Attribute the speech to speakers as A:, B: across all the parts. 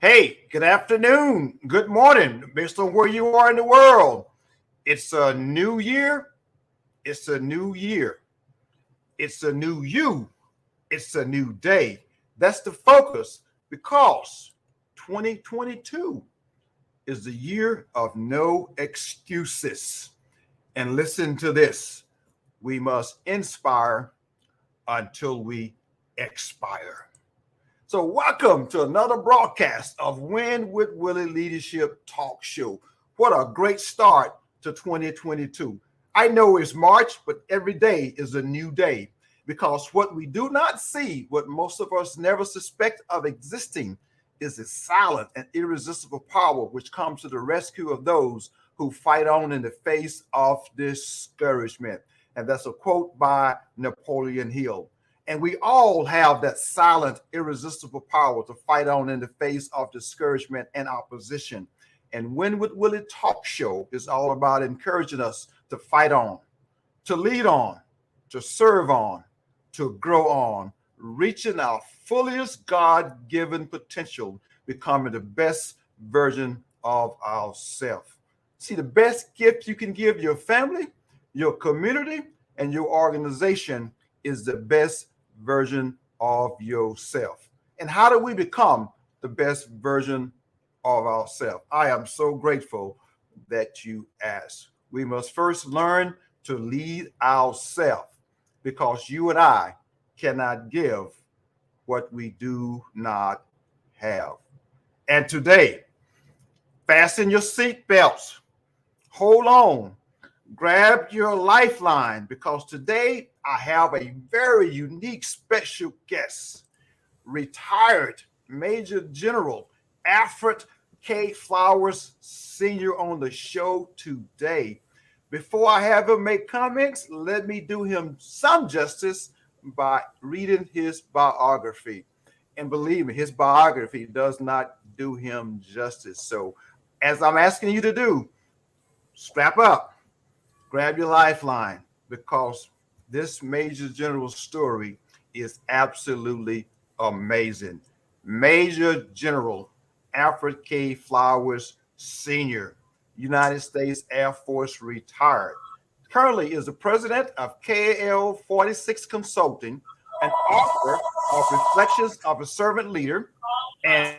A: Hey, good afternoon, good morning, based on where you are in the world. It's a new year. It's a new year. It's a new you. It's a new day. That's the focus because 2022 is the year of no excuses. And listen to this, we must inspire until we expire. So, welcome to another broadcast of Win with Willie Leadership Talk Show. What a great start to 2022. I know it's March, but every day is a new day because what we do not see, what most of us never suspect of existing, is a silent and irresistible power which comes to the rescue of those who fight on in the face of discouragement. And that's a quote by Napoleon Hill. And we all have that silent, irresistible power to fight on in the face of discouragement and opposition. And Win with Willie Talk Show is all about encouraging us to fight on, to lead on, to serve on, to grow on, reaching our fullest God-given potential, becoming the best version of ourselves. See, the best gift you can give your family, your community, and your organization is the best version of yourself. And how do we become the best version of ourselves? I am so grateful that you asked. We must first learn to lead ourselves because you and I cannot give what we do not have. And today, fasten your seat belts, hold on, grab your lifeline because today I have a very unique special guest, retired Major General Alfred K. Flowers Sr. on the show today. Before I have him make comments, let me do him some justice by reading his biography. And believe me, his biography does not do him justice. So as I'm asking you to do, strap up, grab your lifeline, because this Major General story is absolutely amazing. Major General Alfred K. Flowers Sr., United States Air Force retired. Currently is the president of KAL 46 Consulting, an author of Reflections of a Servant Leader, and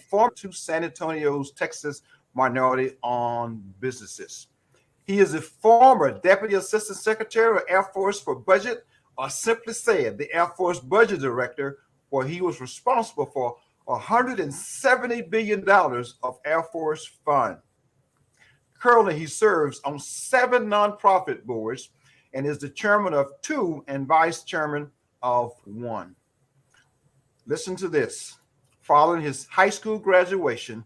A: former to San Antonio's Texas minority-owned businesses. He is a former Deputy Assistant Secretary of Air Force for Budget, or simply said, the Air Force Budget Director, where he was responsible for $170 billion of Air Force funds. Currently, he serves on 7 nonprofit boards and is the chairman of 2 and vice chairman of 1. Listen to this. Following his high school graduation,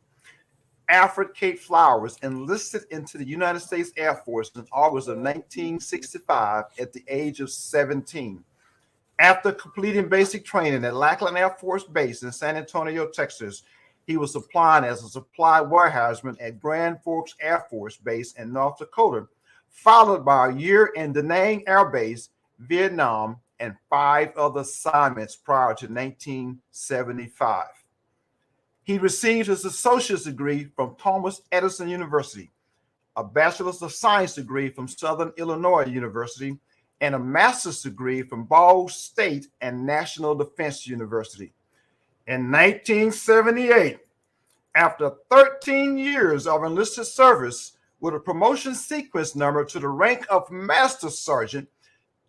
A: Alfred K. Flowers enlisted into the United States Air Force in August of 1965 at the age of 17. After completing basic training at Lackland Air Force Base in San Antonio, Texas, he was applying as a supply warehouseman at Grand Forks Air Force Base in North Dakota, followed by a year in Da Nang Air Base, Vietnam, and 5 other assignments prior to 1975. He received his associate's degree from Thomas Edison University, a bachelor's of science degree from Southern Illinois University, and a master's degree from Ball State and National Defense University. In 1978, after 13 years of enlisted service with a promotion sequence number to the rank of Master Sergeant,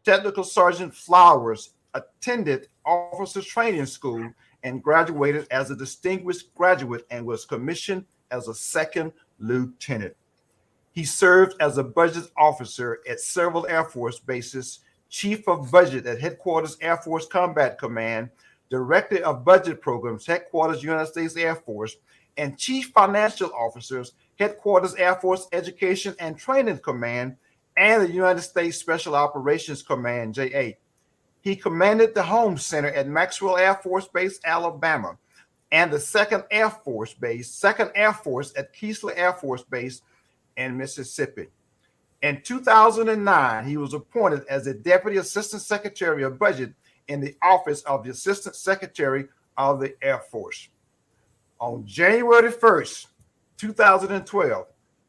A: Technical Sergeant Flowers attended Officers Training School and graduated as a distinguished graduate and was commissioned as a second lieutenant. He served as a budget officer at several Air Force bases, chief of budget at Headquarters Air Force Combat Command, director of budget programs, Headquarters United States Air Force, and chief financial officers, Headquarters Air Force Education and Training Command, and the United States Special Operations Command, J8. He commanded the Home Center at Maxwell Air Force Base, Alabama, and the 2nd Air Force Base, 2nd Air Force at Keesler Air Force Base in Mississippi. In 2009, he was appointed as the Deputy Assistant Secretary of Budget in the office of the Assistant Secretary of the Air Force. On January 1st, 2012,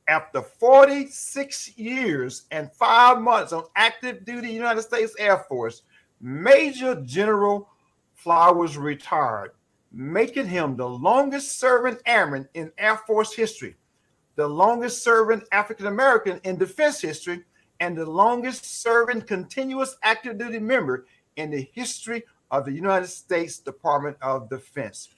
A: after 46 years and 5 months on active duty United States Air Force, Major General Flowers retired, making him the longest serving airman in Air Force history, the longest serving African American in defense history, and the longest serving continuous active duty member in the history of the United States Department of Defense.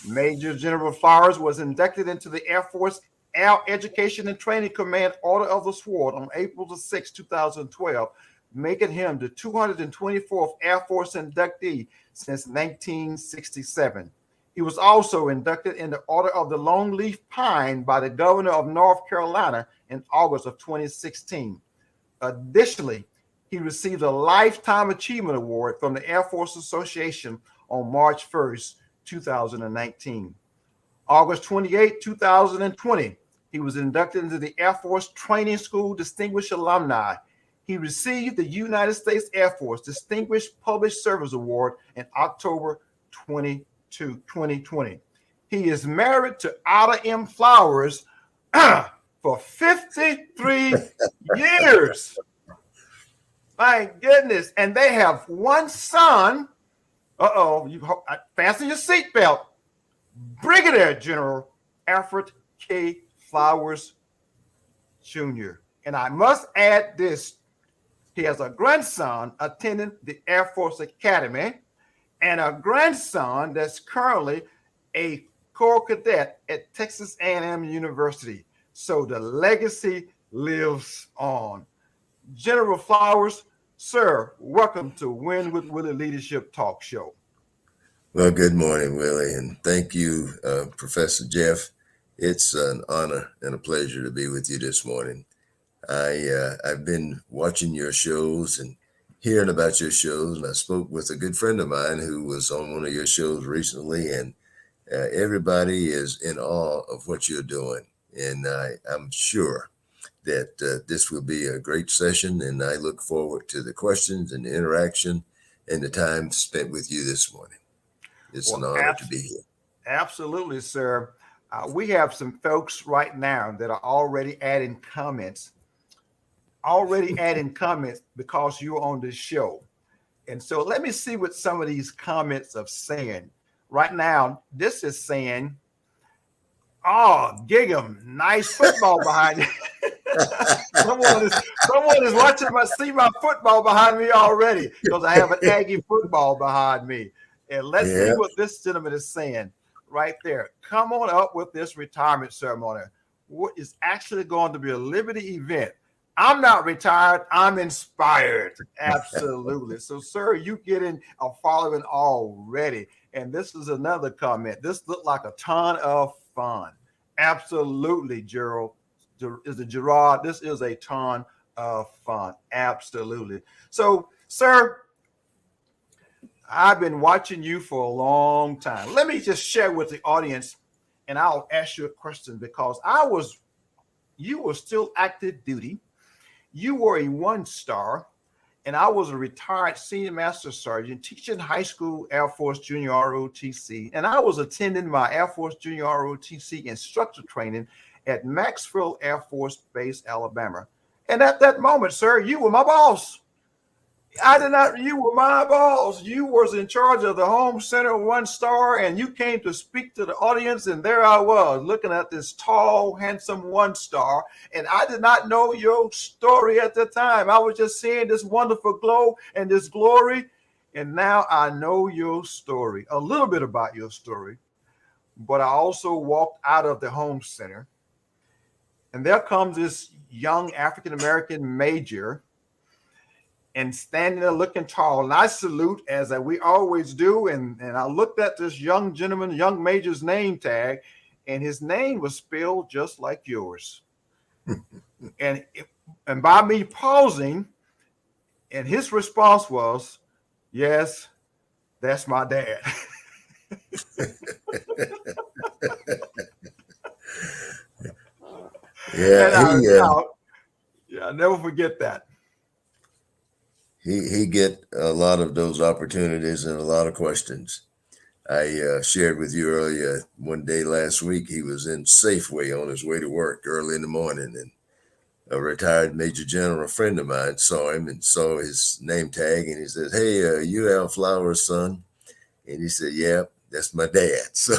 A: Major General Flowers was inducted into the Air Force Air Education and Training Command Order of the Sword on April 6, 2012, making him the 224th Air Force inductee since 1967. He was also inducted in the Order of the Longleaf Pine by the governor of North Carolina in August of 2016. Additionally, he received a Lifetime Achievement Award from the Air Force Association on March 1st, 2019. August 28, 2020, he was inducted into the Air Force Training School Distinguished Alumni. He received the United States Air Force Distinguished Public Service Award in October 2020. He is married to Ada M. Flowers for 53 years. My goodness. And they have one son. Fasten your seatbelt. Brigadier General Alfred K. Flowers Jr. And I must add this. He has a grandson attending the Air Force Academy and a grandson that's currently a Corps cadet at Texas A&M University. So the legacy lives on. General Flowers, sir, welcome to Win with Willie Leadership Talk Show.
B: Well, good morning, Willie, and thank you, Professor Jeff. It's an honor and a pleasure to be with you this morning. I've been watching your shows and hearing about your shows, and I spoke with a good friend of mine who was on one of your shows recently, and everybody is in awe of what you're doing. And I'm sure that this will be a great session, and I look forward to the questions and the interaction and the time spent with you this morning. It's an honor to be here.
A: Absolutely, sir. We have some folks right now that are already adding comments because you're on this show. And so let me see what some of these comments are saying. Right now, this is saying, oh, Gig'em, nice football behind you. Someone is watching see my football behind me already because I have an Aggie football behind me. And let's see what this gentleman is saying right there. Come on up with this retirement ceremony. What is actually going to be a Liberty event. I'm not retired. I'm inspired. Absolutely. So, sir, you getting a following already. And this is another comment. This looked like a ton of fun. Absolutely, Gerald. Is it Gerard? This is a ton of fun. Absolutely. So, sir, I've been watching you for a long time. Let me just share with the audience, and I'll ask you a question because you were still active duty. You were a 1-star, and I was a retired senior master sergeant teaching high school Air Force Junior ROTC, and I was attending my Air Force Junior ROTC instructor training at Maxwell Air Force Base, Alabama. And at that moment, sir, you were my boss. You were my boss. You was in charge of the home center 1-star, and you came to speak to the audience, and there I was looking at this tall, handsome 1-star, and I did not know your story at the time. I was just seeing this wonderful glow and this glory, and now I know your story, a little bit about your story, but I also walked out of the home center, and there comes this young African-American major, and standing there looking tall. And I salute as we always do. And I looked at this young gentleman, young major's name tag, and his name was spelled just like yours. and by me pausing, and his response was, yes, that's my dad.
B: I'll
A: never forget that.
B: he get a lot of those opportunities and a lot of questions. I shared with you earlier one day last week, he was in Safeway on his way to work early in the morning, and a retired Major General, a friend of mine, saw him and saw his name tag, and he said, "Hey, you Al Flowers' son?" And he said, "Yeah, that's my dad." So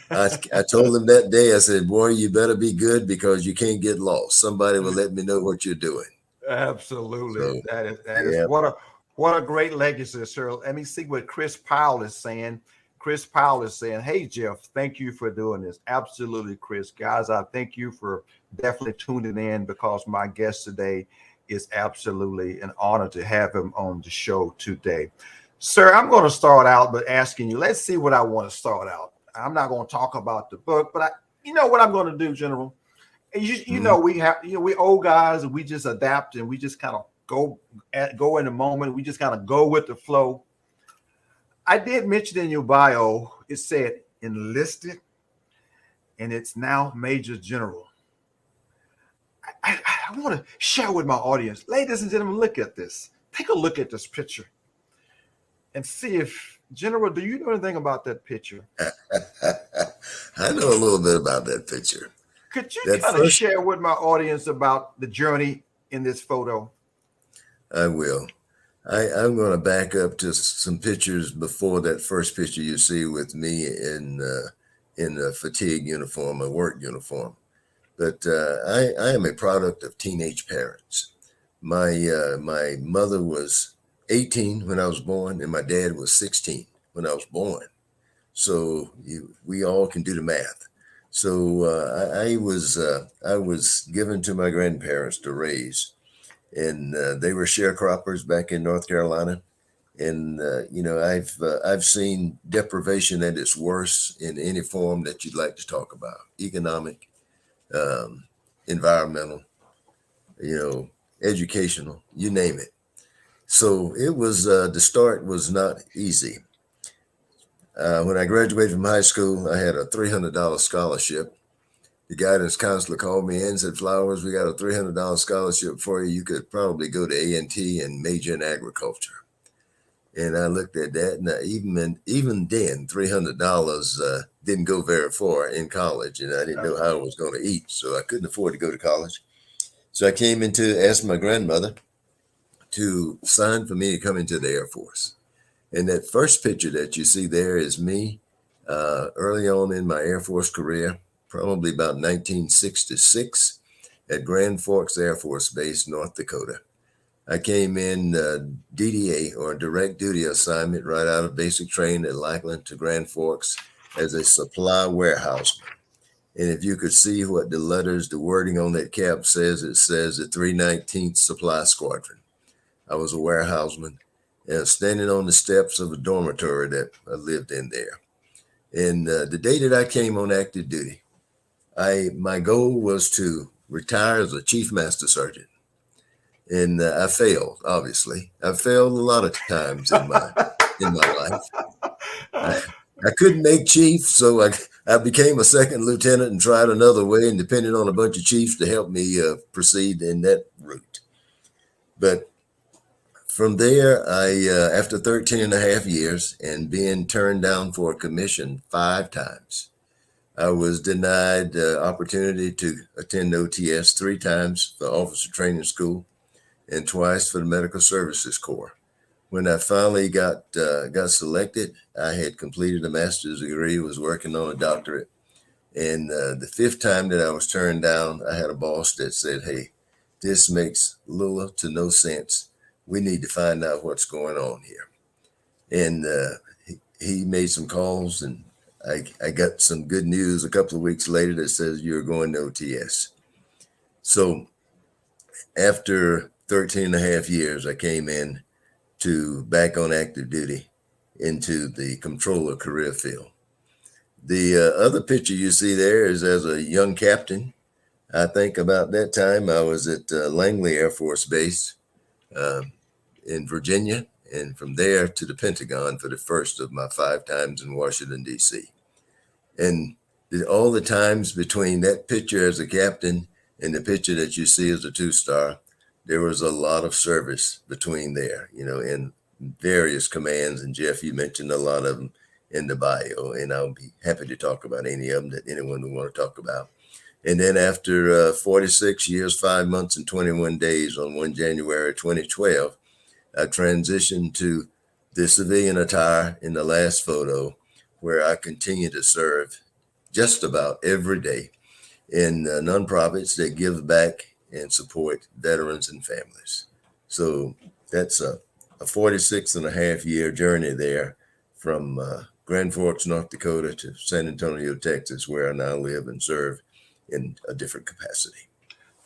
B: I told him that day, I said, "Boy, you better be good because you can't get lost. Somebody will let me know what you're doing."
A: Absolutely.
B: So,
A: That is
B: yeah.
A: what a great legacy, sir. Let me see what Chris Powell is saying. Chris Powell is saying, "Hey Jeff, thank you for doing this." Absolutely, Chris. Guys, I thank you for definitely tuning in because my guest today is absolutely an honor to have him on the show today. Sir, I'm going to start out by asking you, let's see what I want to start out. I'm not going to talk about the book, but you know what I'm going to do, General? And you
B: Mhm.
A: know, we have, we old guys and we just adapt and we just kind of go in the moment. We just kind of go with the flow. I did mention in your bio, it said enlisted and it's now Major General. I want to share with my audience, ladies and gentlemen, look at this. Take a look at this picture and see if, General, do you know anything about that picture?
B: I know a little bit about that picture.
A: Could you
B: That
A: kind of
B: first,
A: share with my audience about the journey in this photo?
B: I will. I'm going to back up to some pictures before that first picture you see with me in a fatigue uniform, a work uniform. But I am a product of teenage parents. My mother was 18 when I was born, and my dad was 16 when I was born. So we all can do the math. So I was given to my grandparents to raise, and they were sharecroppers back in North Carolina. And I've seen deprivation at its worst in any form that you'd like to talk about: economic, um, environmental, you know, educational, you name it. So it was the start was not easy. When I graduated from high school, I had a $300 scholarship. The guidance counselor called me in and said, "Flowers, we got a $300 scholarship for you. You could probably go to A&T and major in agriculture." And I looked at that, and even then, $300 didn't go very far in college, and I didn't know how I was going to eat, so I couldn't afford to go to college. So I came into asked my grandmother to sign for me to come into the Air Force. And that first picture that you see there is me early on in my Air Force career, probably about 1966 at Grand Forks Air Force Base, North Dakota. I came in DDA, or direct duty assignment, right out of basic training at Lackland to Grand Forks as a supply warehouseman. And if you could see what the letters, the wording on that cap says, it says the 319th Supply Squadron. I was a warehouseman standing on the steps of a dormitory that I lived in there. And the day that I came on active duty, my goal was to retire as a chief master sergeant. And I failed, obviously. I failed a lot of times in my life. I, I couldn't make chief, so I became a second lieutenant and tried another way and depended on a bunch of chiefs to help me proceed in that route. But from there, after 13 and a half years and being turned down for a commission 5 times, I was denied the opportunity to attend OTS 3 times for officer training school and twice for the Medical Services Corps. When I finally got selected, I had completed a master's degree, was working on a doctorate. And the 5th time that I was turned down, I had a boss that said, "Hey, this makes little to no sense. We need to find out what's going on here." And he made some calls, and I got some good news a couple of weeks later that says, "You're going to OTS." So after 13 and a half years, I came in to back on active duty into the controller career field. The other picture you see there is as a young captain. I think about that time I was at Langley Air Force Base in Virginia, and from there to the Pentagon for the first of my 5 times in Washington, D.C. And all the times between that picture as a captain and the picture that you see as a 2-star, there was a lot of service between there, in various commands. And Jeff, you mentioned a lot of them in the bio, and I'll be happy to talk about any of them that anyone would want to talk about. And then after 46 years, 5 months, and 21 days on 1 January 2012, I transitioned to the civilian attire in the last photo, where I continue to serve just about every day in nonprofits that give back and support veterans and families. So that's a 46 and a half year journey there from Grand Forks, North Dakota to San Antonio, Texas, where I now live and serve in a different capacity.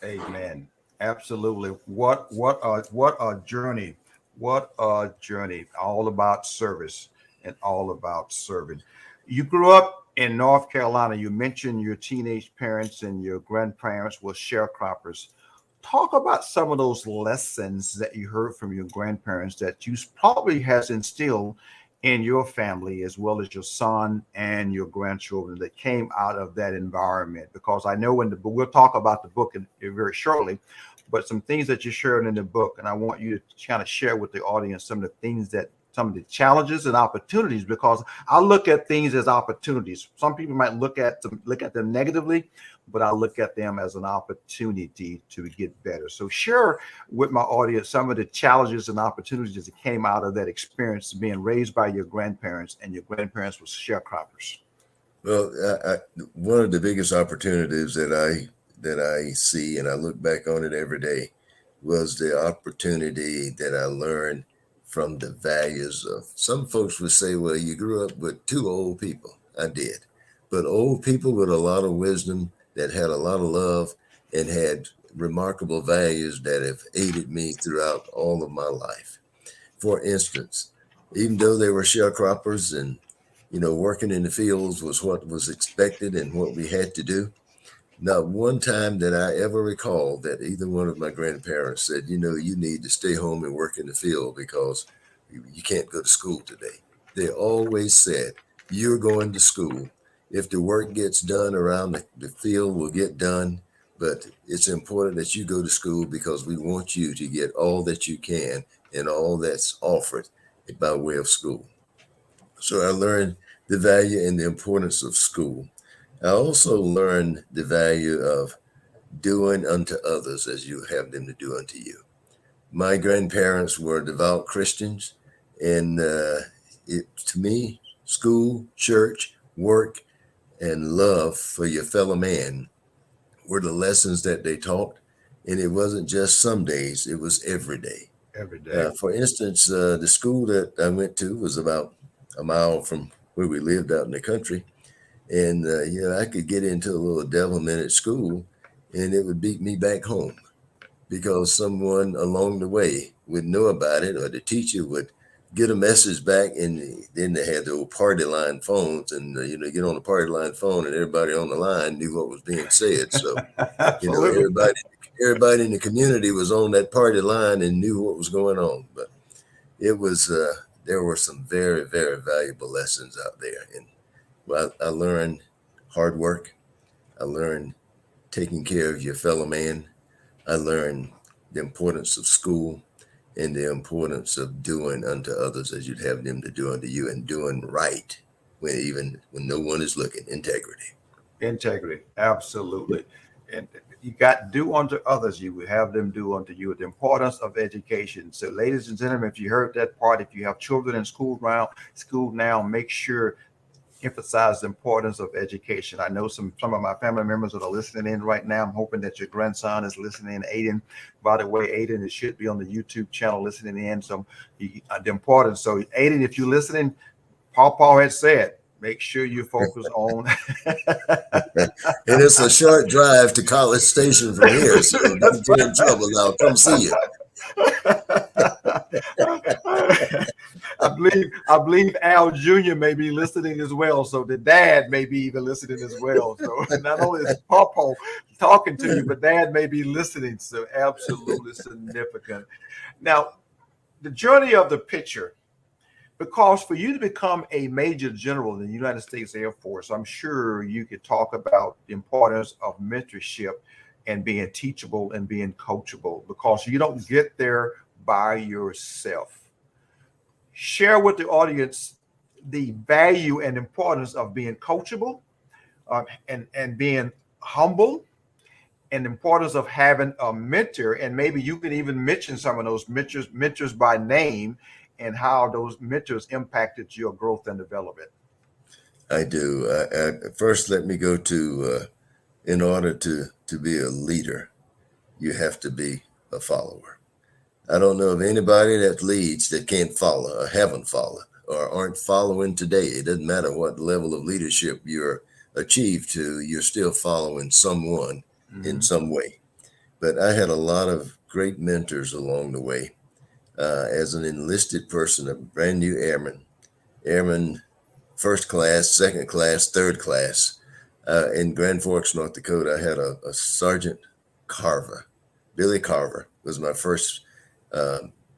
A: Amen. Absolutely. What a journey. What a journey. All about service and all about serving. You grew up in North Carolina. You mentioned your teenage parents and your grandparents were sharecroppers. Talk about some of those lessons that you heard from your grandparents that you probably has instilled in your family as well as your son and your grandchildren that came out of that environment. Because I know in the book, we'll talk about the book very shortly, but some things that you shared in the book, and I want you to kind of share with the audience some of the things that some of the challenges and opportunities, because I look at things as opportunities. Some people might look at them negatively, but I look at them as an opportunity to get better. So share with my audience some of the challenges and opportunities that came out of that experience being raised by your grandparents, and your grandparents were sharecroppers.
B: Well, one of the biggest opportunities that I see, and I look back on it every day, was the opportunity that I learned from the values of, some folks would say, well, you grew up with two old people. I did, but old people with a lot of wisdom that had a lot of love and had remarkable values that have aided me throughout all of my life. For instance, even though they were sharecroppers and, working in the fields was what was expected and what we had to do, not one time that I ever recall that either one of my grandparents said, you need to stay home and work in the field because you can't go to school today. They always said, you're going to school. If the work gets done around the field will get done, but it's important that you go to school because we want you to get all that you can and all that's offered by way of school. So I learned the value and the importance of school. I also learned the value of doing unto others as you have them to do unto you. My grandparents were devout Christians, and to me, school, church, work, and love for your fellow man were the lessons that they taught. And it wasn't just some days, it was every day.
A: Every day.
B: For instance, the school that I went to was about a mile from where we lived out in the country. And, I could get into a little devilment at school and it would beat me back home because someone along the way would know about it, or the teacher would get a message back. And then they had the old party line phones, and, get on the party line phone and everybody on the line knew what was being said. So,
A: Absolutely.
B: everybody in the community was on that party line and knew what was going on. But it was, there were some very, very valuable lessons out there. And well, I learned hard work. I learned taking care of your fellow man. I learned the importance of school and the importance of doing unto others as you'd have them to do unto you, and doing right even when no one is looking. Integrity.
A: Integrity. Absolutely. And you got do unto others, you will have them do unto you. The importance of education. So, ladies and gentlemen, if you heard that part, if you have children in school now, make sure emphasize the importance of education. I know some of my family members that are listening in right now. I'm hoping that your grandson is listening in. Aiden, by the way, Aiden, it should be on the YouTube channel listening in. So the importance. So Aiden, if you're listening, Paul had said, make sure you focus on.
B: And it's a short drive to College Station from here, so don't get in trouble now. Come see you.
A: I believe Al Jr. may be listening as well. So the dad may be even listening as well. So not only is Papa talking to you, but dad may be listening. So absolutely significant. Now, the journey of the picture, because for you to become a major general in the United States Air Force, I'm sure you could talk about the importance of mentorship and being teachable and being coachable, because you don't get there by yourself. Share with the audience the value and importance of being coachable, and being humble, and the importance of having a mentor. And maybe you can even mention some of those mentors by name, and how those mentors impacted your growth and development.
B: I do. First, let me go to in order to be a leader, you have to be a follower. I don't know of anybody that leads that can't follow or haven't followed or aren't following today. It doesn't matter what level of leadership you're achieved to, you're still following someone in some way. But I had a lot of great mentors along the way. As an enlisted person, a brand new airman, first class, second class, third class, in Grand Forks, North Dakota, I had a Sergeant Carver. Billy Carver was my first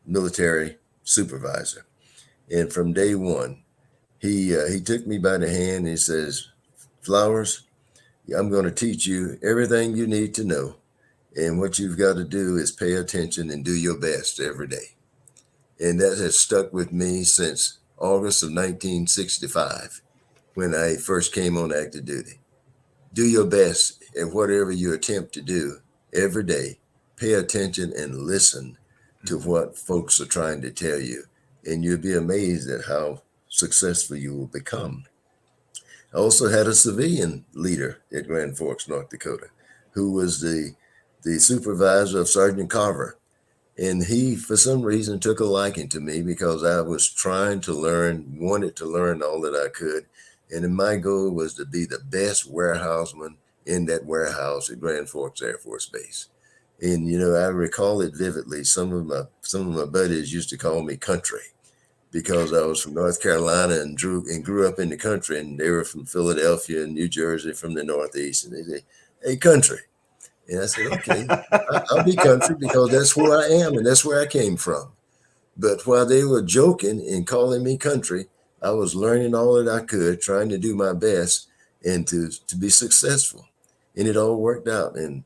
B: military supervisor. And from day one, he took me by the hand and he says, Flowers, I'm going to teach you everything you need to know. And what you've got to do is pay attention and do your best every day. And that has stuck with me since August of 1965, when I first came on active duty. Do your best at whatever you attempt to do every day. Pay attention and listen to what folks are trying to tell you, and you'll be amazed at how successful you will become. I also had a civilian leader at Grand Forks, North Dakota, who was the supervisor of Sergeant Carver. And he, for some reason, took a liking to me because I was trying to learn, wanted to learn all that I could. And then my goal was to be the best warehouseman in that warehouse at Grand Forks Air Force Base. And, I recall it vividly. Some of my buddies used to call me country because I was from North Carolina and grew up in the country, and they were from Philadelphia and New Jersey, from the Northeast. And they say, "Hey, country." And I said, okay, I'll be country because that's where I am and that's where I came from. But while they were joking and calling me country, I was learning all that I could, trying to do my best and to be successful. And it all worked out. And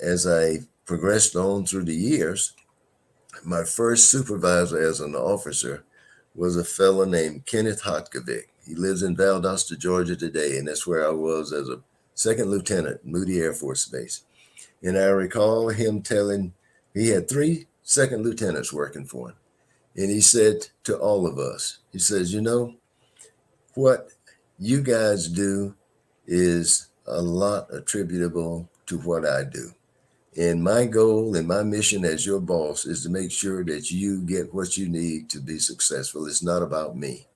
B: as I progressed on through the years, my first supervisor as an officer was a fellow named Kenneth Hotkovic. He lives in Valdosta, Georgia today, and that's where I was as a second lieutenant, Moody Air Force Base. And I recall him telling, he had 3 second lieutenants working for him. And he said to all of us, he says, what you guys do is a lot attributable to what I do. And my goal and my mission as your boss is to make sure that you get what you need to be successful. It's not about me.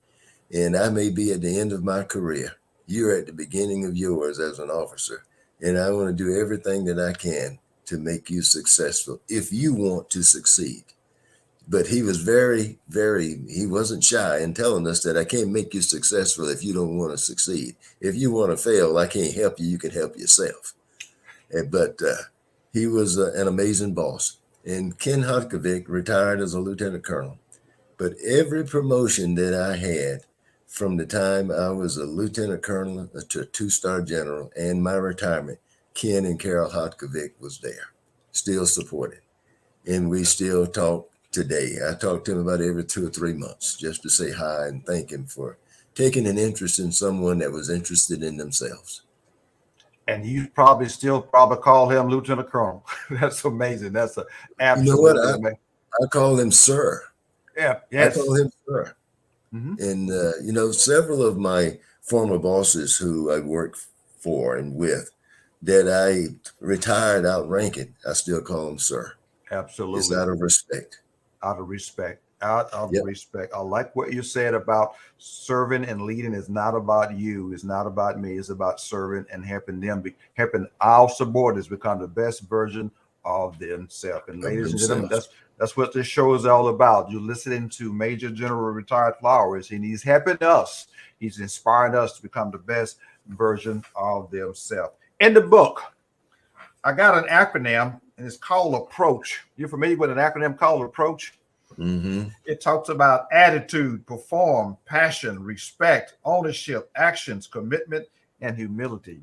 B: And I may be at the end of my career. You're at the beginning of yours as an officer. And I want to do everything that I can to make you successful if you want to succeed. But he was he wasn't shy in telling us that I can't make you successful if you don't want to succeed. If you want to fail, I can't help you. You can help yourself. But he was an amazing boss. And Ken Hotkovic retired as a lieutenant colonel. But every promotion that I had, from the time I was a lieutenant colonel to a 2-star general and my retirement, Ken and Carol Hotkovic was there, still supported. And we still talk today. I talk to him about every 2 or 3 months just to say hi and thank him for taking an interest in someone that was interested in themselves.
A: And you probably still call him Lieutenant Colonel. That's amazing. That's a absolutely amazing.
B: I call him sir.
A: Yeah. Yes.
B: I call him sir. And, several of my former bosses who I worked for and with that I retired outranking, I still call them sir.
A: Absolutely.
B: It's out of respect.
A: Out of respect. I like what you said about serving and leading is not about you. It's not about me. It's about serving and helping our subordinates become the best version of themselves. And ladies and gentlemen, that's what this show is all about. You're listening to Major General Retired Flowers, and he's helping us. He's inspiring us to become the best version of themselves. In the book, I got an acronym, and it's called Approach. You're familiar with an acronym called Approach?
B: Mm-hmm.
A: It talks about attitude, perform, passion, respect, ownership, actions, commitment, and humility.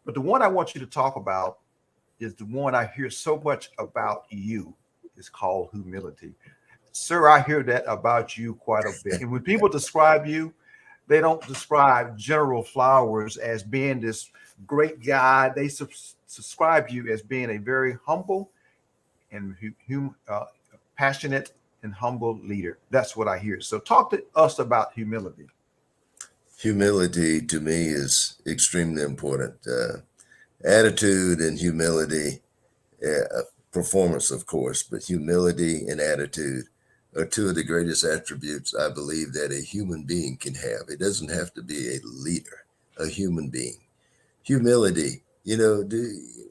A: But the one I want you to talk about is the one I hear so much about you. It's called humility. Sir, I hear that about you quite a bit. And when people describe you, they don't describe General Flowers as being this great guy. They subscribe you as being a very humble and passionate and humble leader. That's what I hear. So talk to us about humility.
B: Humility to me is extremely important. Attitude and humility, performance, of course, but humility and attitude are two of the greatest attributes I believe that a human being can have. It doesn't have to be a leader, a human being. Humility,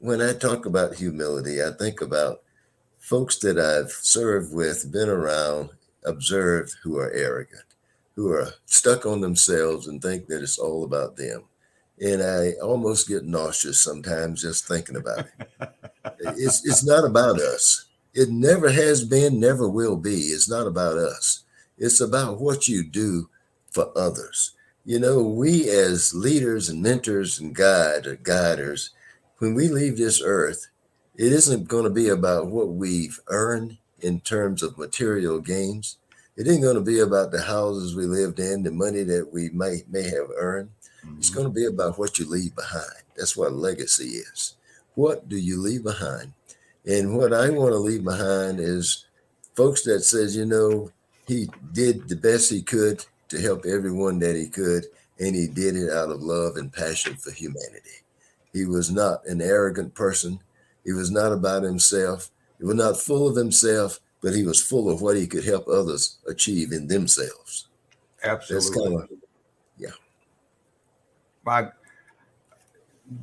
B: when I talk about humility, I think about folks that I've served with, been around, observed, who are arrogant, who are stuck on themselves and think that it's all about them. And I almost get nauseous sometimes just thinking about it. It's not about us. It never has been, never will be. It's not about us. It's about what you do for others. We as leaders and mentors and guiders, when we leave this earth, it isn't going to be about what we've earned in terms of material gains. It ain't going to be about the houses we lived in, the money that we may have earned. Mm-hmm. It's going to be about what you leave behind. That's what legacy is. What do you leave behind? And what I want to leave behind is folks that says, he did the best he could to help everyone that he could, and he did it out of love and passion for humanity. He was not an arrogant person. He was not about himself. He was not full of himself, but he was full of what he could help others achieve in themselves.
A: Absolutely.
B: That's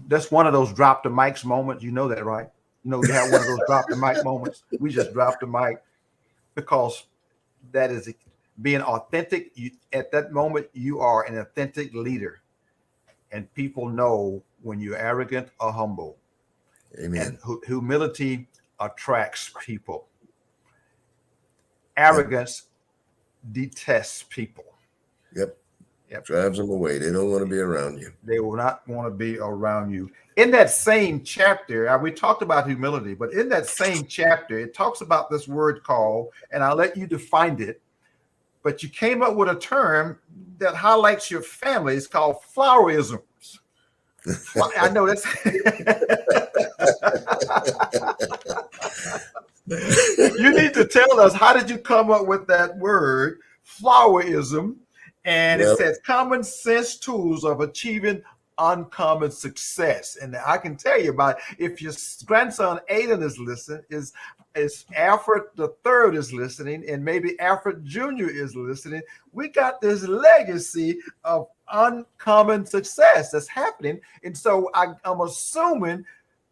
A: that's one of those drop the mics moments. You know that, right? You have one of those drop the mic moments. We just dropped the mic because that is being authentic. At that moment, you are an authentic leader, and people know when you're arrogant or humble.
B: Amen.
A: And humility attracts people. Arrogance detests people.
B: Yep. Drives them away. They don't want to be around you.
A: They will not want to be around you. In that same chapter, we talked about humility, but in that same chapter, it talks about this word called, and I'll let you define it, but you came up with a term that highlights your family. It's called flowerisms. I know that's. You need to tell us, how did you come up with that word, flowerism? And it says common sense tools of achieving uncommon success. And I can tell you about, if your grandson Aiden is listening, is Alfred the third is listening, and maybe Alfred Jr. is listening, we got this legacy of uncommon success that's happening. And so I'm assuming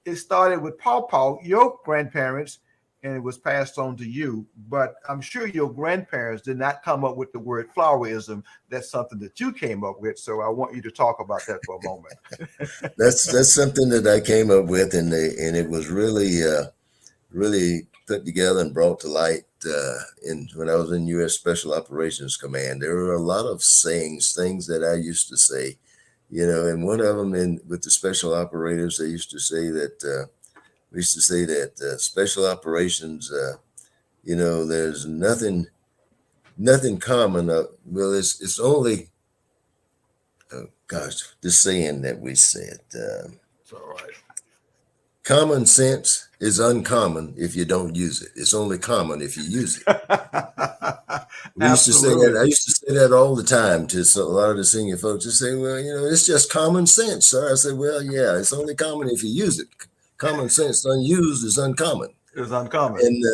A: it started with Paw, your grandparents, and it was passed on to you. But I'm sure your grandparents did not come up with the word flowerism. That's something that you came up with. So I want you to talk about that for a moment.
B: That's something that I came up with, and it was really put together and brought to light when I was in U.S. Special Operations Command. There were a lot of sayings, things that I used to say, and one of them with the special operators, they used to say that. We used to say that special operations, there's nothing common. It's only, this saying that we said.
A: It's all right.
B: Common sense is uncommon if you don't use it. It's only common if you use it. We used to say that. I used to say that all the time to a lot of the senior folks. They say, well, it's just common sense, sir. I said, well, yeah, it's only common if you use it. Common sense unused is uncommon.
A: It's uncommon.
B: And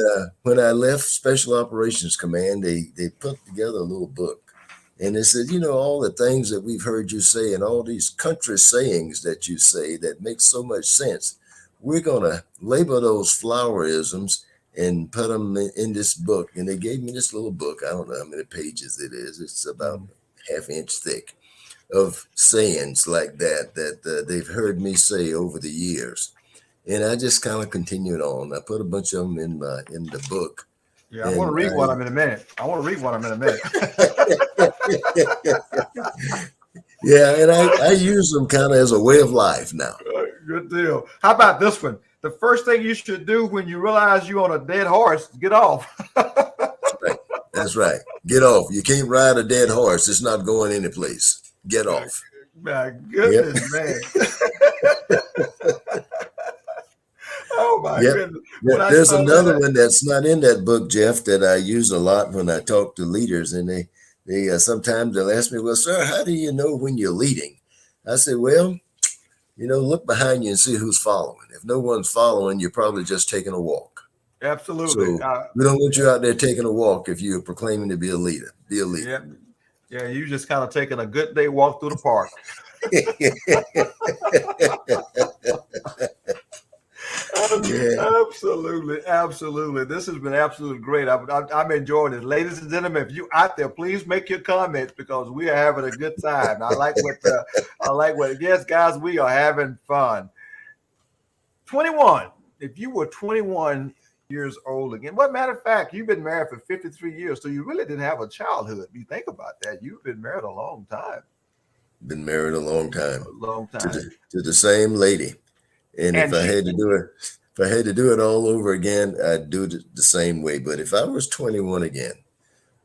B: when I left Special Operations Command, they put together a little book. And they said, all the things that we've heard you say and all these country sayings that you say that make so much sense, we're going to label those flowerisms and put them in this book. And they gave me this little book. I don't know how many pages it is. It's about half-inch thick of sayings like that they've heard me say over the years. And I just kind of continued on. I put a bunch of them in the book.
A: Yeah, I want to read one of them in a minute.
B: Yeah, and I use them kind of as a way of life now.
A: Good deal. How about this one? the first thing you should do when you realize you're on a dead horse, get off.
B: That's right. Get off. You can't ride a dead horse. It's not going anyplace. Get off.
A: My goodness, man. Oh my goodness.
B: There's another one that's not in that book, Jeff, that I use a lot when I talk to leaders, and they sometimes they'll ask me, well, sir, how do you know when you're leading? I say, well, look behind you and see who's following. If no one's following, you're probably just taking a walk.
A: Absolutely.
B: So we don't want you out there taking a walk if you're proclaiming to be a leader. Be a leader.
A: Yeah, you just kind of taking a good day walk through the park. Absolutely. This has been absolutely great. I'm enjoying it, ladies and gentlemen. If you out there, please make your comments because we are having a good time. I like what. Yes, guys, we are having fun. 21. If you were 21 years old again, well, matter of fact, you've been married for 53 years, so you really didn't have a childhood. If you think about that, you've been married a long time.
B: Been married a long time.
A: A long time
B: to the same lady. And if I had to do it all over again, I'd do it the same way. But if I was 21 again,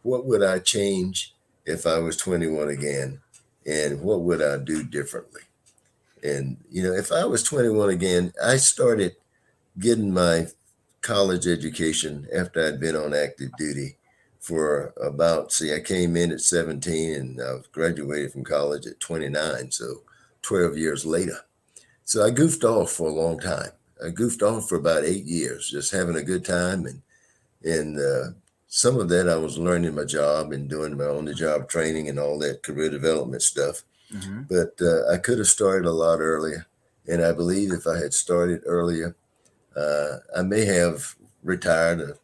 B: what would I change if I was 21 again? And what would I do differently? And, if I was 21 again, I started getting my college education after I'd been on active duty for I came in at 17 and I graduated from college at 29. So 12 years later. So I goofed off for a long time. I goofed off for about 8 years, just having a good time. And some of that I was learning my job and doing my on-the-job training and all that career development stuff. Mm-hmm. But I could have started a lot earlier. And I believe if I had started earlier, I may have retired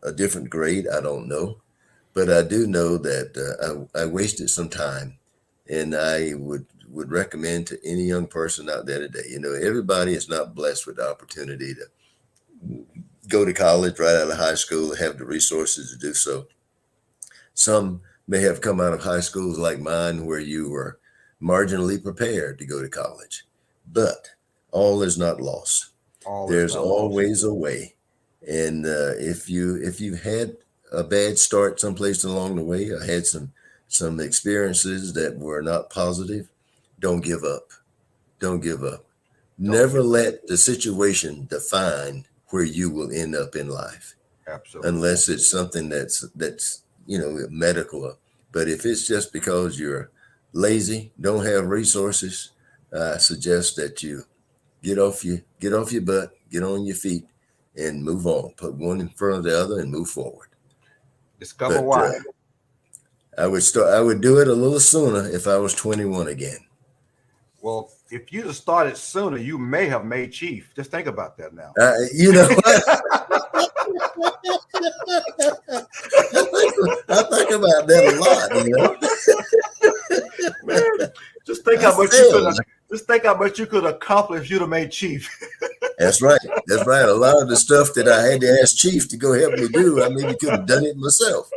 B: a different grade. I don't know. But I do know that I wasted some time. And I would recommend to any young person out there today, everybody is not blessed with the opportunity to go to college right out of high school, have the resources to do so. Some may have come out of high schools like mine where you were marginally prepared to go to college, but all is not lost. There's always a way. And if you had a bad start someplace along the way, or had some experiences that were not positive, don't give up. Don't give up. Never let the situation define where you will end up in life. Absolutely. Unless it's something that's medical. But if it's just because you're lazy, don't have resources, I suggest that you get off your butt, get on your feet, and move on. Put one in front of the other and move forward.
A: Discover why.
B: I would do it a little sooner if I was 21 again. Well,
A: if you'd have started sooner, you may have made chief. Just think about that now.
B: I think about that
A: a lot. Man, just think how much you could accomplish if you'd have made chief.
B: That's right. A lot of the stuff that I had to ask chief to go help me do, I maybe could have done it myself.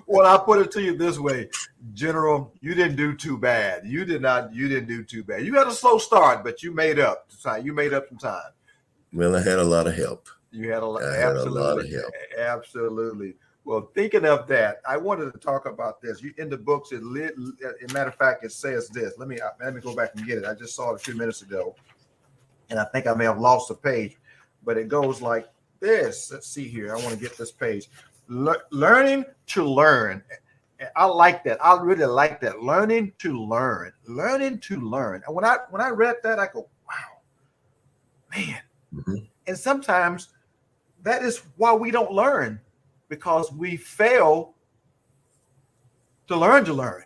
A: Well, I'll put it to you this way, General, you didn't do too bad. You didn't do too bad. You had a slow start, but you made up time. You made up some time.
B: Well, I had a lot of help.
A: You had a lot of help. Absolutely. Well, thinking of that, I wanted to talk about this. In the books, as a matter of fact, it says this. Let me go back and get it. I just saw it a few minutes ago, and I think I may have lost the page, but it goes like this. Let's see here. I want to get this page. Learning to learn. I like that. I really like that. Learning to learn. And when I read that, I go, wow, man. Mm-hmm. And sometimes that is why we don't learn, because we fail to learn.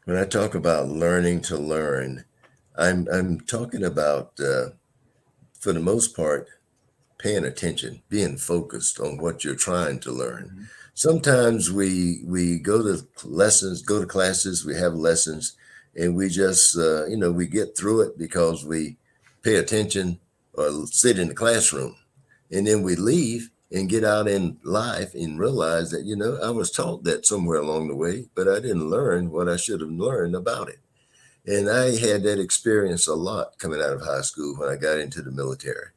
B: When I talk about learning to learn, I'm talking about, for the most part, paying attention, being focused on what you're trying to learn. Mm-hmm. Sometimes we go to classes, we have lessons, and we just, we get through it because we pay attention or sit in the classroom. And then we leave and get out in life and realize that, I was taught that somewhere along the way, but I didn't learn what I should have learned about it. And I had that experience a lot coming out of high school when I got into the military.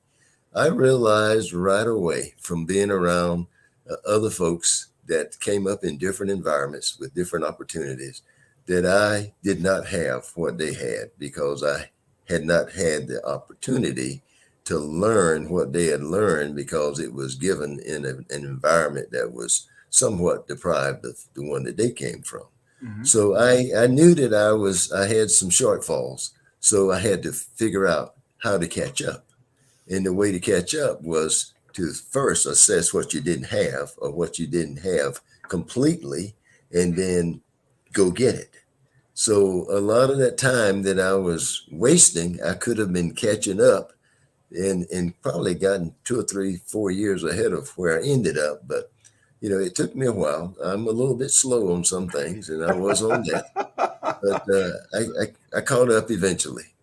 B: I realized right away from being around other folks that came up in different environments with different opportunities that I did not have what they had because I had not had the opportunity to learn what they had learned because it was given in an environment that was somewhat deprived of the one that they came from.
A: Mm-hmm.
B: So I knew that I had some shortfalls. So I had to figure out how to catch up. And the way to catch up was to first assess what you didn't have or what you didn't have completely, and then go get it. So a lot of that time that I was wasting, I could have been catching up and probably gotten 2 or 3, 4 years ahead of where I ended up. But, it took me a while. I'm a little bit slow on some things, and I was on that. But I caught up eventually.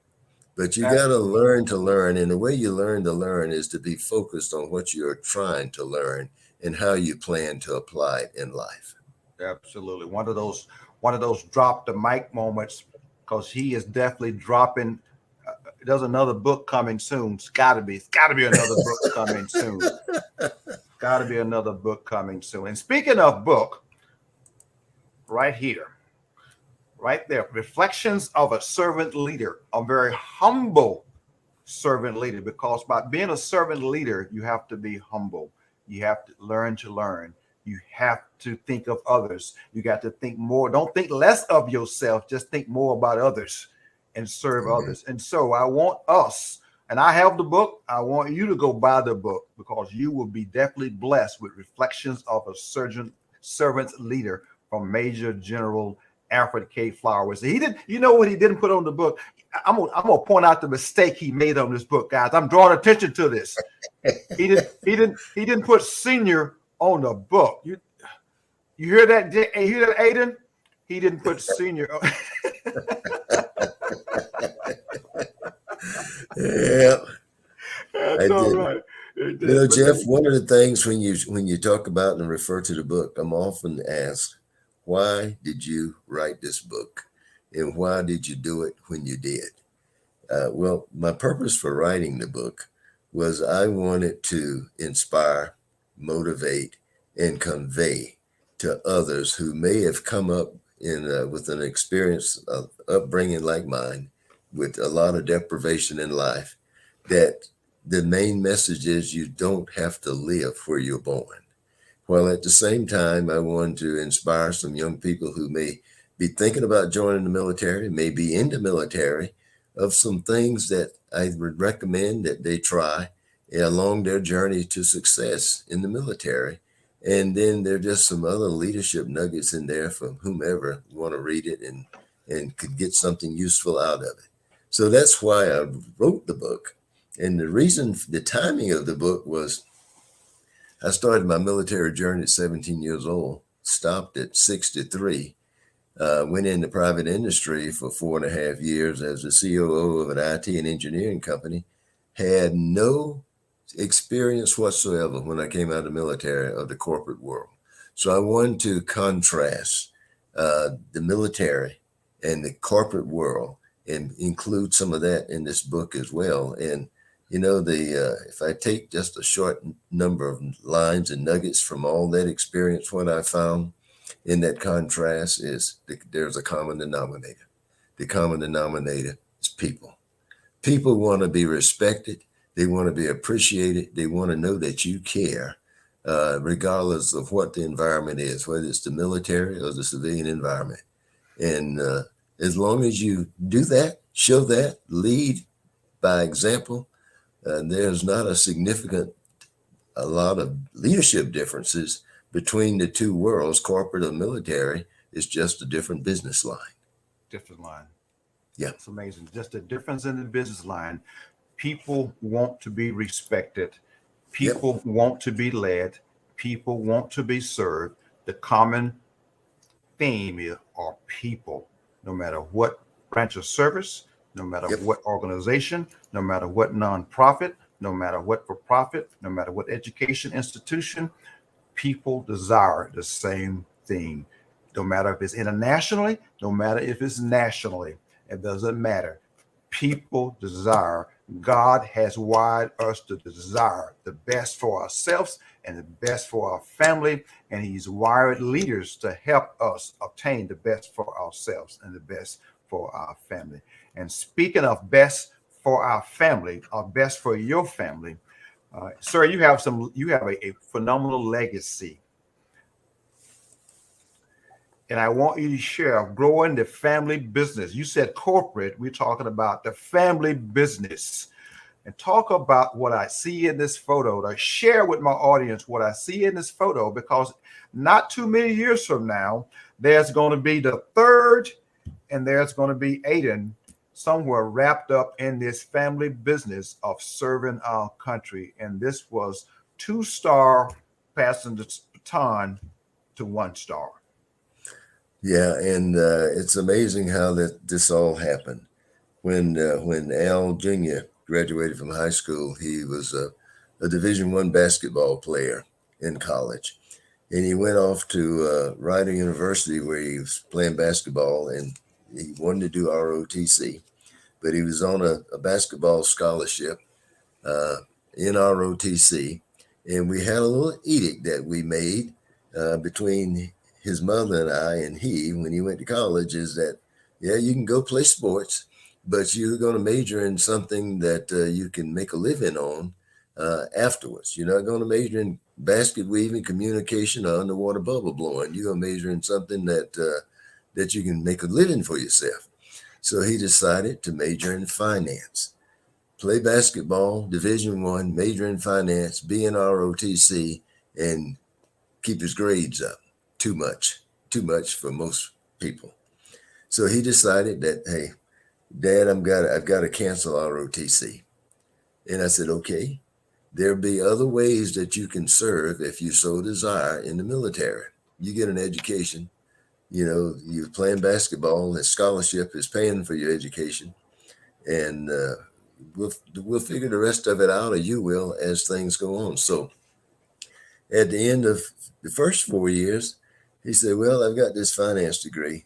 B: But you got to learn to learn. And the way you learn to learn is to be focused on what you're trying to learn and how you plan to apply it in life.
A: Absolutely. One of those drop the mic moments, because he is definitely dropping. There's another book coming soon. It's got to be another book coming soon. Got to be another book coming soon. And speaking of book, right here, right there, Reflections of a Servant Leader, a very humble servant leader, because by being a servant leader, you have to be humble. You have to learn to learn. You have to think of others. You got to think more. Don't think less of yourself. Just think more about others and serve others. And so I want us, and I have the book, I want you to go buy the book, because you will be definitely blessed with Reflections of a Servant Leader from Major General Alfred K. Flowers. He did, you know what he didn't put on the book? I'm gonna point out the mistake he made on this book, guys. I'm drawing attention to this. He didn't put senior on the book. You hear that? You hear that, Aiden? He didn't put senior.
B: Yeah,
A: That's all right.
B: Jeff, one of the things when you talk about and refer to the book, I'm often asked, why did you write this book? And why did you do it when you did? Well, my purpose for writing the book was I wanted to inspire, motivate, and convey to others who may have come up with an experience of upbringing like mine, with a lot of deprivation in life, that the main message is you don't have to live where you're born. While at the same time, I wanted to inspire some young people who may be thinking about joining the military, may be in the military, of some things that I would recommend that they try along their journey to success in the military. And then there are just some other leadership nuggets in there for whomever want to read it and could get something useful out of it. So that's why I wrote the book. And the reason, the timing of the book was, I started my military journey at 17 years old, stopped at 63, went into private industry for 4.5 years as the COO of an IT and engineering company, had no experience whatsoever when I came out of the military of the corporate world. So I wanted to contrast the military and the corporate world and include some of that in this book as well. And if I take just a short number of lines and nuggets from all that experience, what I found in that contrast is there's a common denominator. The common denominator is people. People want to be respected. They want to be appreciated. They want to know that you care, regardless of what the environment is, whether it's the military or the civilian environment. And as long as you do that, show that, lead by example, there's not a lot of leadership differences between the two worlds, corporate and military. It's just a different business line.
A: Different line.
B: Yeah.
A: It's amazing. Just a difference in the business line. People want to be respected. People want to be led. People want to be served. The common theme are people, no matter what branch of service, no matter what organization, no matter what nonprofit, no matter what for profit, no matter what education institution, people desire the same thing. No matter if it's internationally, no matter if it's nationally, it doesn't matter. People desire. God has wired us to desire the best for ourselves and the best for our family, and He's wired leaders to help us obtain the best for ourselves and the best for our family. And speaking of best for our family, or best for your family, sir, you have a phenomenal legacy, and I want you to share growing the family business. You said corporate. We're talking about the family business, and talk about what I see in this photo. To share with my audience what I see in this photo, because not too many years from now, there's going to be the third, and there's going to be Aiden somewhere wrapped up in this family business of serving our country. And this was 2-star passing the baton to 1-star.
B: Yeah, and it's amazing how this all happened. When Al Jr. graduated from high school, he was a Division I basketball player in college, and he went off to Rider University where he was playing basketball, and he wanted to do ROTC, but he was on a basketball scholarship in ROTC, and we had a little edict that we made between his mother and I and he, when he went to college, is that, yeah, you can go play sports, but you're going to major in something that you can make a living on afterwards. You're not going to major in basket weaving, communication, or underwater bubble blowing. You're going to major in something that you can make a living for yourself. So he decided to major in finance, play basketball, Division I, major in finance, be in ROTC, and keep his grades up. Too much for most people. So he decided that, hey, Dad, I've got to cancel ROTC. And I said, okay, there'll be other ways that you can serve if you so desire in the military. You get an education, you're playing basketball, the scholarship is paying for your education. And we'll figure the rest of it out, or you will, as things go on. So at the end of the first 4 years, he said, well, I've got this finance degree.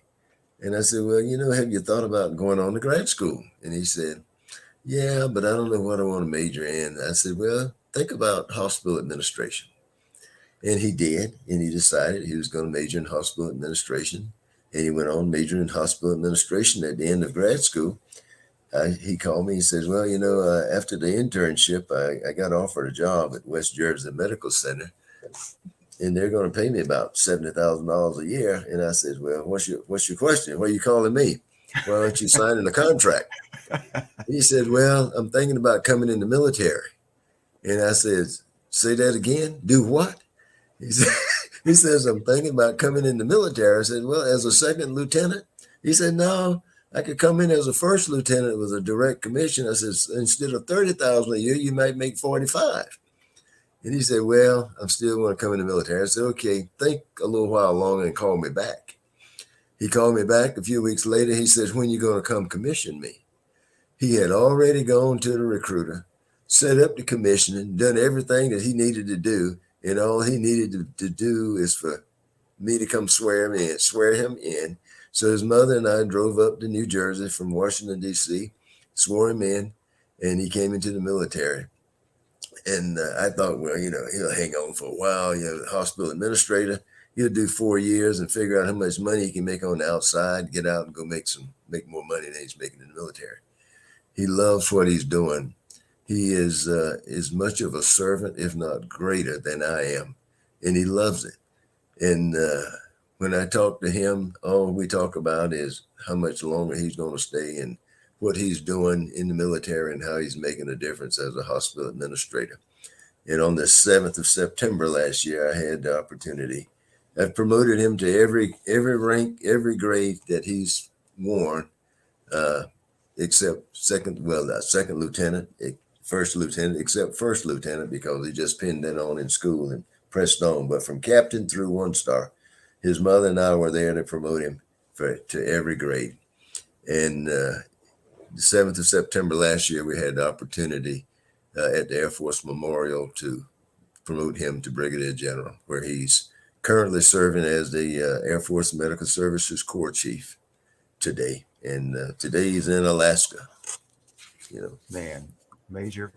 B: And I said, well, have you thought about going on to grad school? And he said, yeah, but I don't know what I want to major in. I said, well, think about hospital administration. And he did. And he decided he was going to major in hospital administration. And he went on majoring in hospital administration. At the end of grad school, he called me. He says, well, after the internship, I got offered a job at West Jersey Medical Center, and they're going to pay me about $70,000 a year. And I said, well, what's your question? Why are you calling me? Why aren't you signing a contract? He said, well, I'm thinking about coming in the military. And I said, say that again? Do what? He says, I'm thinking about coming in the military. I said, well, as a second lieutenant? He said, no, I could come in as a first lieutenant with a direct commission. I said, instead of $30,000 a year, you might make 45. And he said, well, I'm still going to come in the military. I said, okay, think a little while longer and call me back. He called me back a few weeks later. He says, when you going to come commission me? He had already gone to the recruiter, set up the commissioning, done everything that he needed to do. And all he needed to do is for me to come swear him in. So his mother and I drove up to New Jersey from Washington, D.C., swore him in, and he came into the military. And I thought, well, he'll hang on for a while, hospital administrator. He'll do 4 years and figure out how much money he can make on the outside, get out and go make more money than he's making in the military. He loves what he's doing. He is as much of a servant, if not greater, than I am. And he loves it. And when I talk to him, all we talk about is how much longer he's going to stay and what he's doing in the military and how he's making a difference as a hospital administrator. And on the 7th of September last year, I had the opportunity. I've promoted him to every rank, every grade that he's worn, except second lieutenant, first lieutenant, except first lieutenant, because he just pinned that on in school and pressed on. But from captain through 1-star, his mother and I were there to promote him to every grade. And the 7th of September last year, we had the opportunity at the Air Force Memorial to promote him to Brigadier General, where he's currently serving as the Air Force Medical Services Corps Chief today. And today he's in Alaska.
A: Man, Major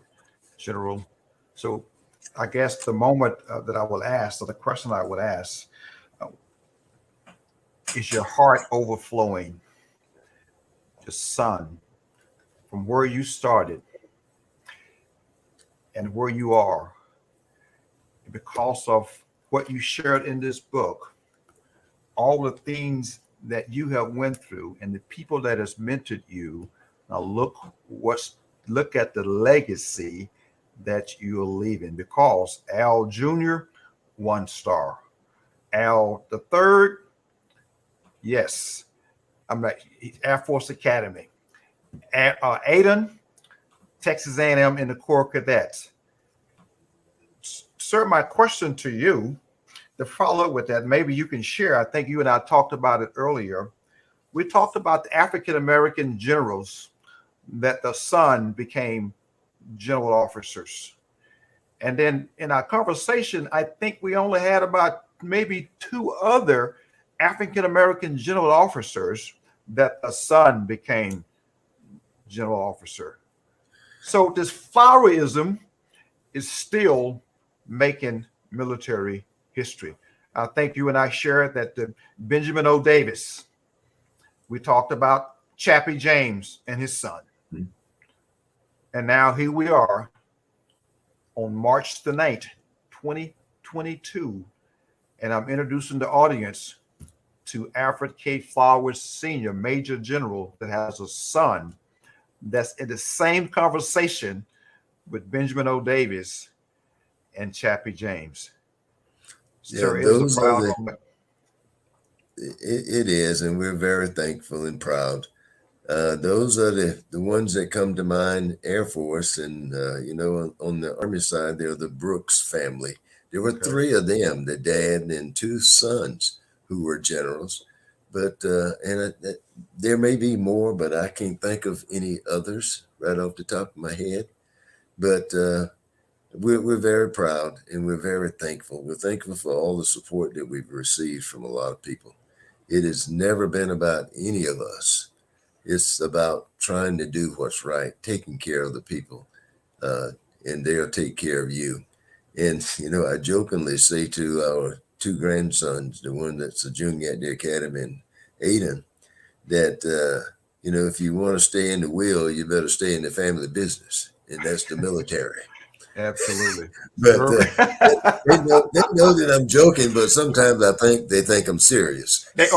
A: General. So I guess the moment that I will ask, or the question I would ask, uh, is your heart overflowing, your son, from where you started and where you are, because of what you shared in this book, all the things that you have went through and the people that has mentored you. Now look at the legacy that you're leaving, because Al Jr., 1 star. Al the third, yes, I'm like Air Force Academy. Aiden, Texas A&M in the Corps Cadets. Sir, my question to you, to follow up with that, maybe you can share. I think you and I talked about it earlier. We talked about the African American generals that the son became general officers. And then in our conversation, I think we only had about maybe 2 other African American general officers that the son became general officer. So this flowerism is still making military history. I think you and I shared that Benjamin O. Davis, we talked about Chappie James and his son. Mm-hmm. And now here we are on March the 9th, 2022. And I'm introducing the audience to Alfred K. Flowers Sr., Major General, that has a son that's in the same conversation with Benjamin O. Davis and Chappie James. Sir,
B: it is, and we're very thankful and proud. Those are the ones that come to mind. Air Force, and on the Army side, they're the Brooks family. There were 3 of them, the dad and 2 sons who were generals. But there may be more, but I can't think of any others right off the top of my head. But we're very proud and we're very thankful. We're thankful for all the support that we've received from a lot of people. It has never been about any of us. It's about trying to do what's right, taking care of the people, and they'll take care of you. And, I jokingly say to our 2 grandsons, the one that's a junior at the academy, and Aiden, that, if you want to stay in the wheel, you better stay in the family business, and that's the military.
A: Absolutely.
B: But they know that I'm joking, but sometimes I think they think I'm serious.
A: They're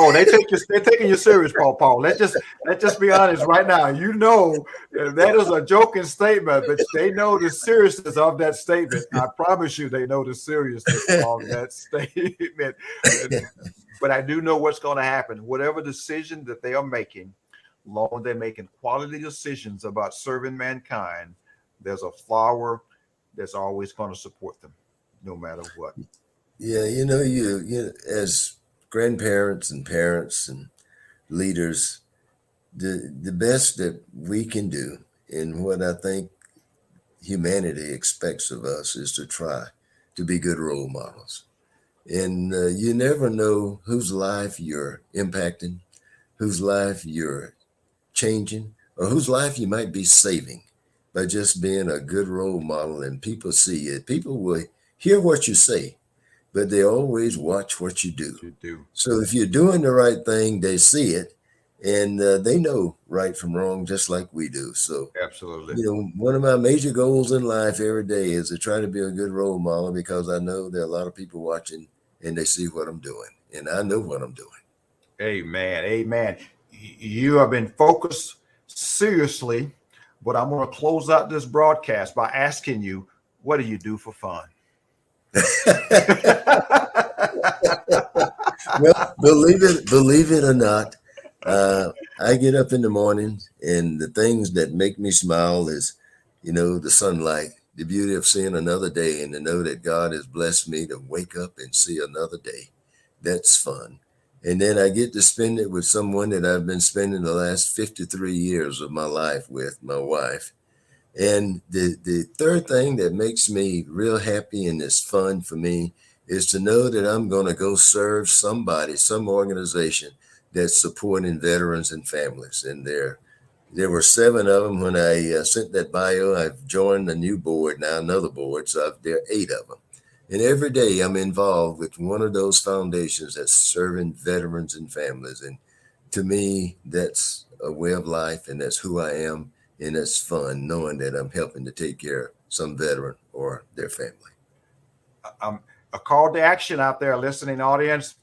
A: taking you serious, Paul. Let's just be honest right now. That is a joking statement, but they know the seriousness of that statement. I promise you, they know the seriousness of that statement. But I do know what's going to happen. Whatever decision that they are making, long as they're making quality decisions about serving mankind, there's a flower that's always going to support them, no matter what.
B: Yeah, you as grandparents and parents and leaders, the best that we can do, and what I think humanity expects of us, is to try to be good role models. And you never know whose life you're impacting, whose life you're changing, or whose life you might be saving by just being a good role model. And people see it. People will hear what you say, but they always watch what you do. So if you're doing the right thing, they see it, and they know right from wrong, just like we do. So
A: absolutely,
B: one of my major goals in life every day is to try to be a good role model, because I know there are a lot of people watching and they see what I'm doing, and I know what I'm doing.
A: Amen. You have been focused seriously, but I'm going to close out this broadcast by asking you, what do you do for fun?
B: Well, believe it or not, I get up in the morning, and the things that make me smile is, the sunlight, the beauty of seeing another day, and to know that God has blessed me to wake up and see another day. That's fun. And then I get to spend it with someone that I've been spending the last 53 years of my life with, my wife. And the third thing that makes me real happy and is fun for me is to know that I'm going to go serve somebody, some organization that's supporting veterans and families. And there were 7 of them when I sent that bio. I've joined a new board now, another board, so there are 8 of them. And every day I'm involved with one of those foundations that's serving veterans and families. And to me, that's a way of life, and that's who I am. And it's fun knowing that I'm helping to take care of some veteran or their family.
A: A call to action out there, listening audience.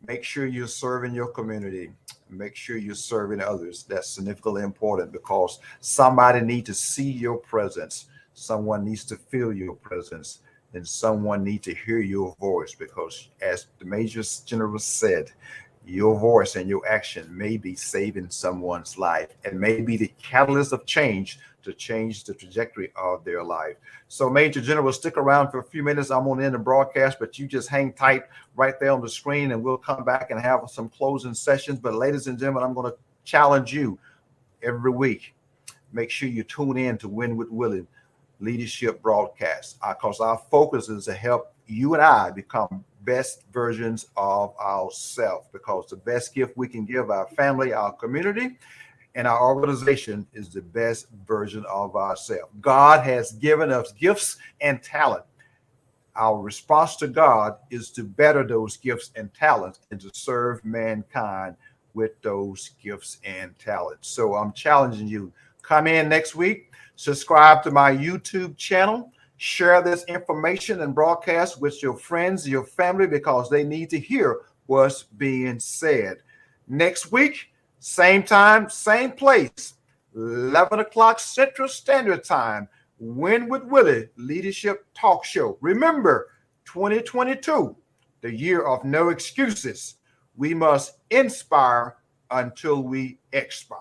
A: Make sure you're serving your community. Make sure you're serving others. That's significantly important because somebody needs to see your presence. Someone needs to feel your presence. And someone needs to hear your voice because, as the Major General said, your voice and your action may be saving someone's life and may be the catalyst of change to change the trajectory of their life. So, Major General, stick around for a few minutes. I'm going to end the broadcast, but you just hang tight right there on the screen and we'll come back and have some closing sessions. But ladies and gentlemen, I'm going to challenge you every week. Make sure you tune in to Win with Willie leadership broadcast because our focus is to help you and I become best versions of ourselves, because the best gift we can give our family, our community, and our organization is the best version of ourselves. God has given us gifts and talent. Our response to God is to better those gifts and talents and to serve mankind with those gifts and talents. So I'm challenging you. Come in next week, subscribe to my YouTube channel, share this information and broadcast with your friends, your family, because they need to hear what's being said. Next week, same time, same place, 11 o'clock Central Standard Time, Win with Willie Leadership Talk Show. Remember, 2022, the year of no excuses. We must inspire until we expire.